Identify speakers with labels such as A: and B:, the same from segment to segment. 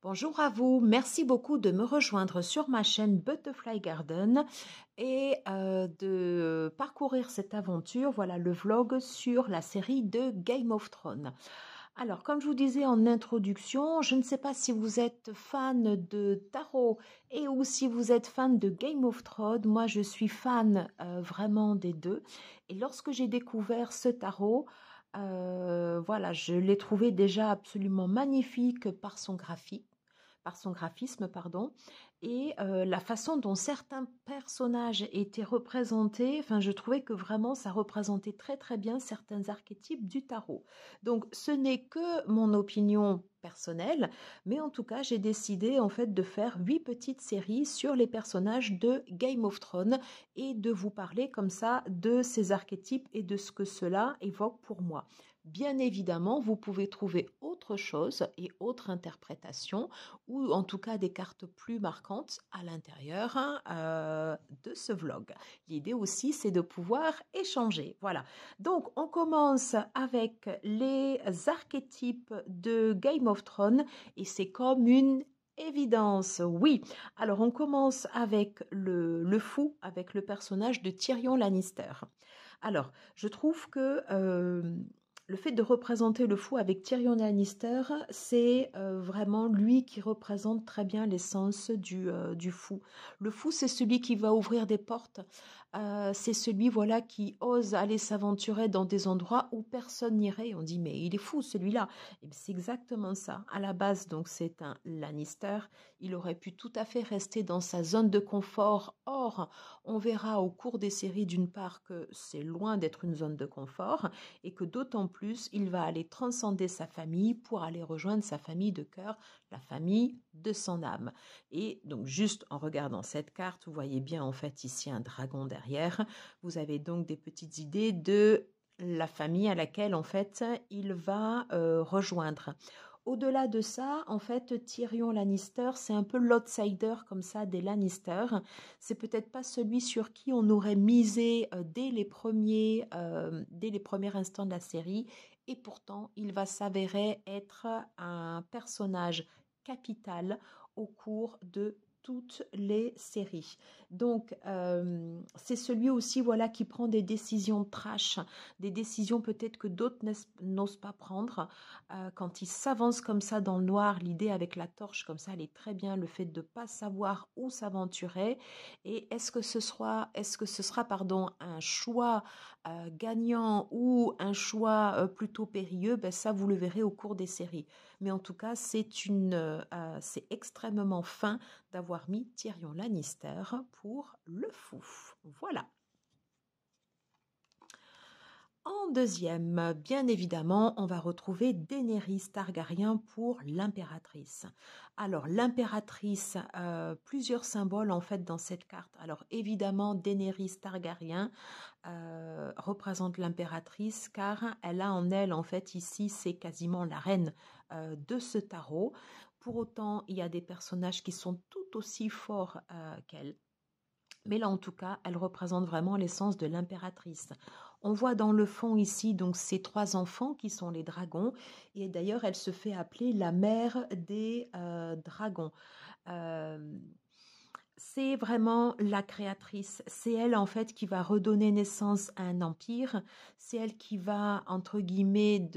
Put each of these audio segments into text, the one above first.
A: Bonjour à vous, merci beaucoup de me rejoindre sur ma chaîne Butterfly Garden et de parcourir cette aventure, voilà le vlog sur la série de Game of Thrones. Alors, comme je vous disais en introduction, je ne sais pas si vous êtes fan de tarot et ou si vous êtes fan de Game of Thrones. Moi, je suis fan vraiment des deux. Et lorsque j'ai découvert ce tarot, voilà, je l'ai trouvé déjà absolument magnifique par son graphisme, pardon, et la façon dont certains personnages étaient représentés, enfin, je trouvais que vraiment ça représentait très très bien certains archétypes du tarot. Donc, ce n'est que mon opinion personnelle, mais en tout cas, j'ai décidé en fait de faire 8 petites séries sur les personnages de Game of Thrones et de vous parler comme ça de ces archétypes et de ce que cela évoque pour moi. Bien évidemment, vous pouvez trouver autre chose et autre interprétation ou en tout cas des cartes plus marquantes à l'intérieur de ce vlog. L'idée aussi, c'est de pouvoir échanger. Voilà. Donc, on commence avec les archétypes de Game of Thrones et c'est comme une évidence, oui. Alors, on commence avec le fou, avec le personnage de Tyrion Lannister. Alors, je trouve que le fait de représenter le fou avec Tyrion Lannister, c'est vraiment lui qui représente très bien l'essence du fou. Le fou, c'est celui qui va ouvrir des portes. C'est celui, voilà, qui ose aller s'aventurer dans des endroits où personne n'irait. On dit, mais il est fou, celui-là. Et c'est exactement ça. À la base, donc, c'est un Lannister. Il aurait pu tout à fait rester dans sa zone de confort. Or, on verra au cours des séries, d'une part, que c'est loin d'être une zone de confort et que d'autant plus, il va aller transcender sa famille pour aller rejoindre sa famille de cœur, la famille de son âme. Et donc, juste en regardant cette carte, vous voyez bien en fait ici un dragon derrière. Vous avez donc des petites idées de la famille à laquelle en fait il va rejoindre. Au-delà de ça, en fait, Tyrion Lannister, c'est un peu l'outsider comme ça des Lannister. C'est peut-être pas celui sur qui on aurait misé dès les premiers instants de la série. Et pourtant, il va s'avérer être un personnage capital au cours de toutes les séries. Donc, c'est celui aussi, voilà, qui prend des décisions trash, des décisions peut-être que d'autres n'osent pas prendre. Quand il s'avance comme ça dans le noir, l'idée avec la torche comme ça, elle est très bien, le fait de ne pas savoir où s'aventurer. Et est-ce que ce sera pardon, un choix gagnant ou un choix plutôt périlleux? Ben, ça, vous le verrez au cours des séries. Mais en tout cas, c'est extrêmement fin d'avoir mis Tyrion Lannister pour le fou. Voilà. En deuxième, bien évidemment, on va retrouver Daenerys Targaryen pour l'impératrice. Alors, l'impératrice, plusieurs symboles en fait dans cette carte. Alors, évidemment, Daenerys Targaryen représente l'impératrice car elle a en elle, en fait, ici, c'est quasiment la reine de ce tarot. Pour autant, il y a des personnages qui sont tout aussi forts qu'elle. Mais là, en tout cas, elle représente vraiment l'essence de l'impératrice. On voit dans le fond ici donc ces 3 enfants qui sont les dragons. Et d'ailleurs, elle se fait appeler la mère des dragons. Euh, c'est vraiment la créatrice. C'est elle, en fait, qui va redonner naissance à un empire. C'est elle qui va, entre guillemets,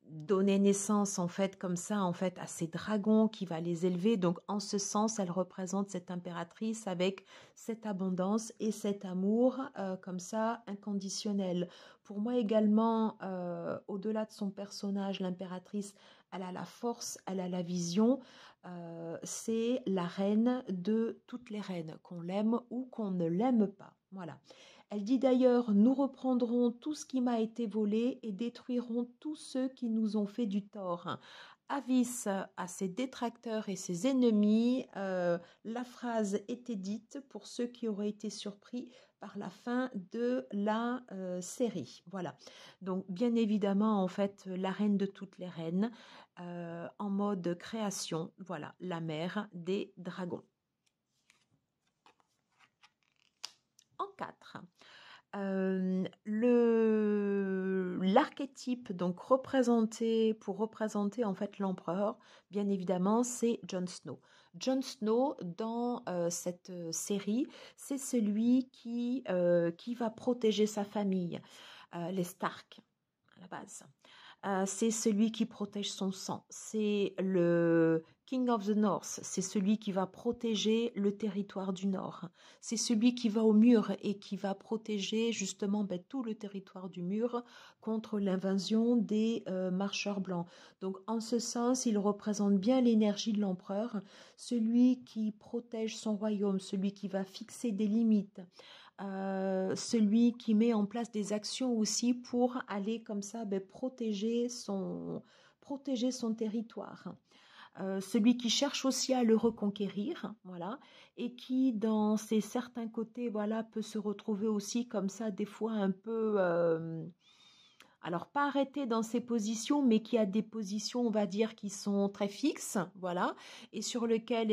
A: donner naissance en fait comme ça en fait à ces dragons qui va les élever. Donc en ce sens, elle représente cette impératrice avec cette abondance et cet amour comme ça inconditionnel. Pour moi également, au-delà de son personnage, l'impératrice, elle a la force, elle a la vision. C'est la reine de toutes les reines, qu'on l'aime ou qu'on ne l'aime pas. Voilà. Elle dit d'ailleurs, nous reprendrons tout ce qui m'a été volé et détruirons tous ceux qui nous ont fait du tort. Avis à ses détracteurs et ses ennemis, la phrase était dite pour ceux qui auraient été surpris par la fin de la série. Voilà. Donc, bien évidemment, en fait, la reine de toutes les reines, en mode création, voilà, la mère des dragons. En 4. L'archétype donc représenté pour représenter en fait l'empereur, bien évidemment, c'est Jon Snow. Jon Snow dans cette série, c'est celui qui va protéger sa famille, les Stark à la base. C'est celui qui protège son sang. C'est le King of the North. C'est celui qui va protéger le territoire du Nord. C'est celui qui va au mur et qui va protéger justement tout le territoire du mur contre l'invasion des marcheurs blancs. Donc en ce sens, il représente bien l'énergie de l'empereur, celui qui protège son royaume, celui qui va fixer des limites, celui qui met en place des actions aussi pour aller comme ça protéger son territoire. Celui qui cherche aussi à le reconquérir, voilà, et qui dans ses certains côtés, voilà, peut se retrouver aussi comme ça des fois un peu alors pas arrêté dans ses positions, mais qui a des positions, on va dire, qui sont très fixes, voilà, et sur lesquelles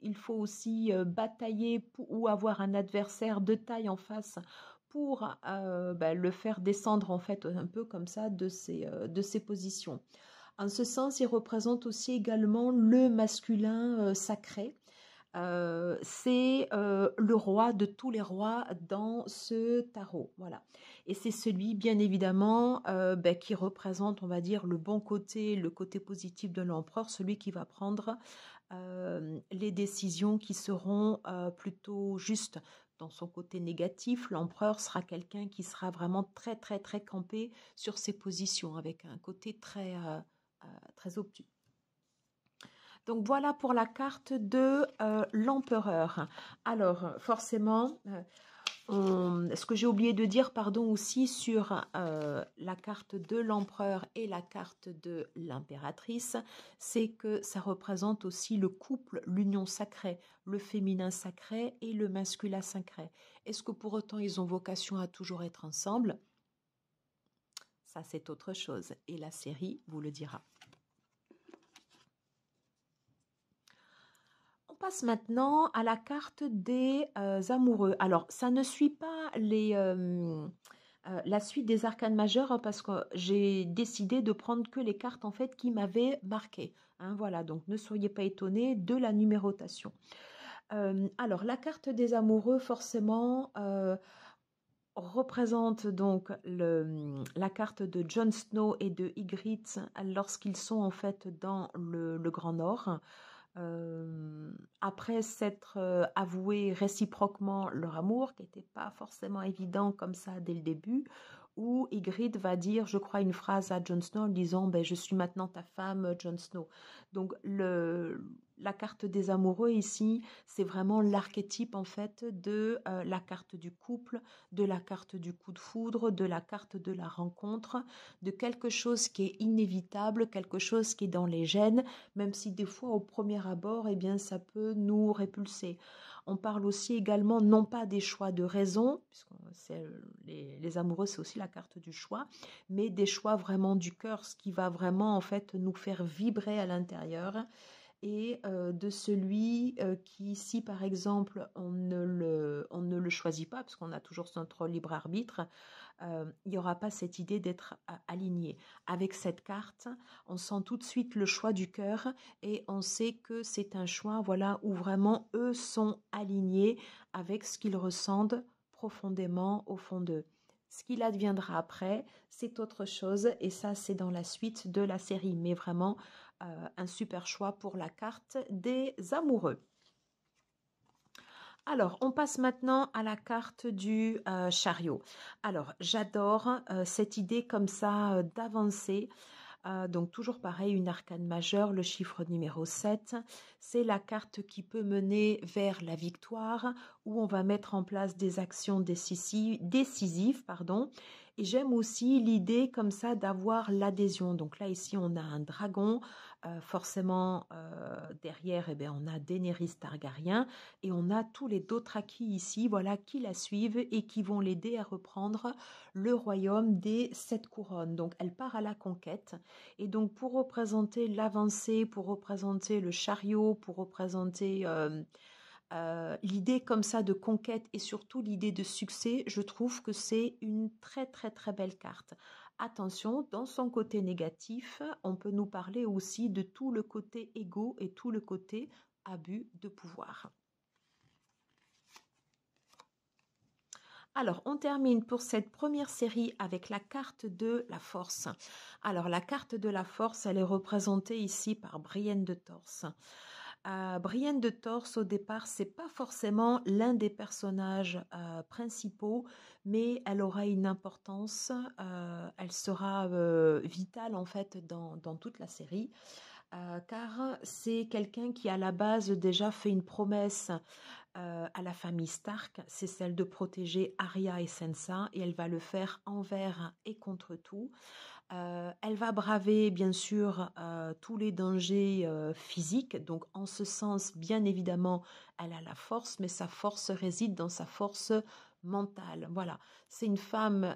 A: il faut aussi batailler ou avoir un adversaire de taille en face pour le faire descendre en fait un peu comme ça de ses positions. En ce sens, il représente aussi également le masculin sacré. C'est le roi de tous les rois dans ce tarot, voilà. Et c'est celui, bien évidemment, qui représente, on va dire, le bon côté, le côté positif de l'empereur, celui qui va prendre les décisions qui seront plutôt justes. Dans son côté négatif, l'empereur sera quelqu'un qui sera vraiment très, très, très campé sur ses positions, avec un côté très obtus. Donc voilà pour la carte de l'empereur. Alors forcément, ce que j'ai oublié de dire, pardon, aussi sur la carte de l'empereur et la carte de l'impératrice, c'est que ça représente aussi le couple, l'union sacrée, le féminin sacré et le masculin sacré. Est-ce que pour autant ils ont vocation à toujours être ensemble? Ça, c'est autre chose. Et la série vous le dira. On passe maintenant à la carte des amoureux. Alors, ça ne suit pas la suite des arcanes majeures hein, parce que j'ai décidé de prendre que les cartes en fait qui m'avaient marqué. Hein, voilà, donc ne soyez pas étonnés de la numérotation. Alors, la carte des amoureux, forcément, représente donc la carte de Jon Snow et de Ygritte lorsqu'ils sont en fait dans le Grand Nord. Après s'être avoué réciproquement leur amour, qui n'était pas forcément évident comme ça dès le début, où Ygritte va dire, je crois, une phrase à Jon Snow en disant je suis maintenant ta femme, Jon Snow. Donc la carte des amoureux ici, c'est vraiment l'archétype en fait de la carte du couple, de la carte du coup de foudre, de la carte de la rencontre, de quelque chose qui est inévitable, quelque chose qui est dans les gènes, même si des fois au premier abord, ça peut nous répulser. On parle aussi également non pas des choix de raison, puisque les amoureux c'est aussi la carte du choix, mais des choix vraiment du cœur, ce qui va vraiment en fait nous faire vibrer à l'intérieur et de celui qui, si par exemple on ne le choisit pas, parce qu'on a toujours notre libre arbitre, il n'y aura pas cette idée d'être aligné. Avec cette carte, on sent tout de suite le choix du cœur et on sait que c'est un choix voilà, où vraiment eux sont alignés avec ce qu'ils ressentent profondément au fond d'eux. Ce qu'il adviendra après, c'est autre chose et ça c'est dans la suite de la série, mais vraiment un super choix pour la carte des amoureux. Alors, on passe maintenant à la carte du chariot. Alors, j'adore cette idée comme ça d'avancer. Donc, toujours pareil, une arcane majeure, le chiffre numéro 7. C'est la carte qui peut mener vers la victoire, où on va mettre en place des actions décisives. Et j'aime aussi l'idée comme ça d'avoir l'adhésion. Donc là, ici, on a un dragon. Forcément, derrière, on a Daenerys Targaryen et on a tous les Dothraki ici, voilà, qui la suivent et qui vont l'aider à reprendre le royaume des 7 couronnes. Donc, elle part à la conquête et donc pour représenter l'avancée, pour représenter le chariot, pour représenter L'idée comme ça de conquête et surtout l'idée de succès, je trouve que c'est une très très très belle carte. Attention, dans son côté négatif, on peut nous parler aussi de tout le côté égo et tout le côté abus de pouvoir. Alors, on termine pour cette première série avec la carte de la force. Alors, la carte de la force, elle est représentée ici par Brienne de Torse. Brienne de Torse, au départ, c'est pas forcément l'un des personnages principaux, mais elle aura une importance, elle sera vitale en fait dans toute la série. Car c'est quelqu'un qui à la base déjà fait une promesse à la famille Stark, c'est celle de protéger Arya et Sansa, et elle va le faire envers et contre tout. Elle va braver bien sûr tous les dangers physiques, donc en ce sens, bien évidemment, elle a la force, mais sa force réside dans sa force mentale. Voilà, c'est une femme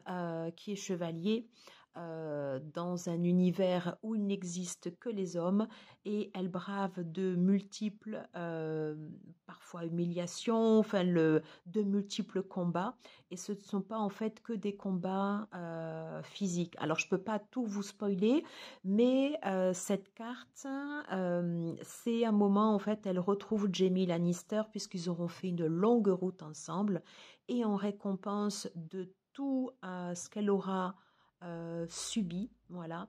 A: qui est chevalier dans un univers où il n'existe que les hommes et elle brave de multiples, parfois humiliations, enfin de multiples combats et ce ne sont pas en fait que des combats physiques. Alors je peux pas tout vous spoiler, mais cette carte, c'est un moment en fait, elle retrouve Jaime Lannister puisqu'ils auront fait une longue route ensemble et en récompense de tout ce qu'elle aura subi, voilà.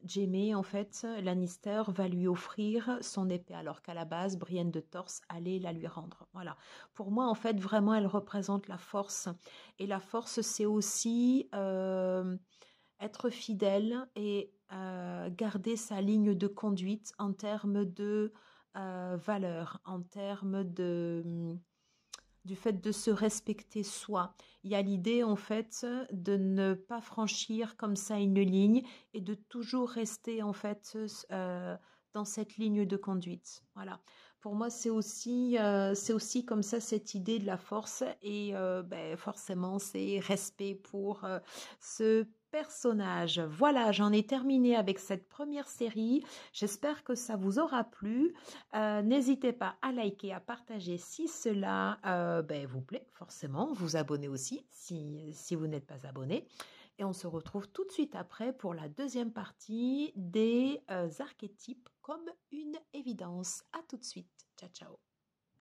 A: Jaime, en fait, Lannister va lui offrir son épée, alors qu'à la base, Brienne de Torse allait la lui rendre. Voilà. Pour moi, en fait, vraiment, elle représente la force. Et la force, c'est aussi être fidèle et garder sa ligne de conduite en termes de valeur, en termes de du fait de se respecter soi. Il y a l'idée en fait de ne pas franchir comme ça une ligne et de toujours rester en fait dans cette ligne de conduite. Voilà. Pour moi, c'est aussi comme ça cette idée de la force et ben, forcément c'est respect pour ce personnage. Voilà, j'en ai terminé avec cette première série. J'espère que ça vous aura plu. N'hésitez pas à liker, à partager si cela ben, vous plaît, forcément. Vous abonner aussi si vous n'êtes pas abonné. Et on se retrouve tout de suite après pour la deuxième partie des archétypes comme une évidence. À tout de suite. Ciao, ciao.